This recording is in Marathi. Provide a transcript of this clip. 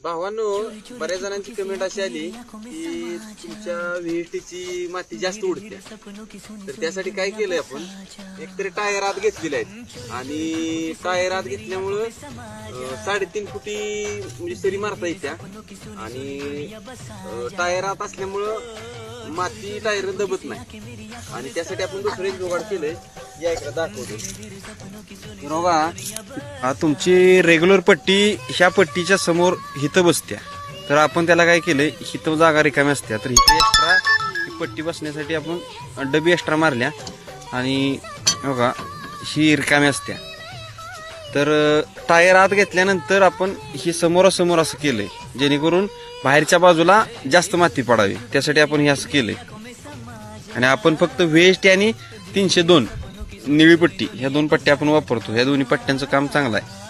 भावांनो, बऱ्याच जणांची कमेंट अशी आली की तुमच्या व्हीएसटीची माती जास्त उडते. तर त्यासाठी काय केलंय आपण, एकतरी टायर आत घेतलेले आहेत आणि टायर आत घेतल्यामुळं 3.5 फुटी म्हणजे सरी मारता येत्या आणि टायर आत असल्यामुळं माती टायर दबत नाही. आणि त्यासाठी आपण दुसरं एक जुगाड केलंय, या इकडे दाखवतो बघा. तुमची रेग्युलर पट्टी ह्या पट्टीच्या समोर हिथं बसत्या, तर आपण त्याला काय केलंय, हिथं जागा रिकामी असत्या तर हिथं एक्स्ट्रा ही पट्टी बसण्यासाठी आपण डबी एक्स्ट्रा मारल्या आणि बघा ही रिकामी असत्या. तर टायर आत घेतल्यानंतर आपण ही समोरासमोर असं केलंय जेणेकरून बाहेरच्या बाजूला जास्त माती पडावी, त्यासाठी आपण हे असं केलंय. आणि आपण फक्त व्हीएसटी आणि 302 निळी पट्टी ह्या दोन पट्ट्या आपण वापरतो. ह्या दोन्ही पट्ट्यांचं काम चांगलं आहे.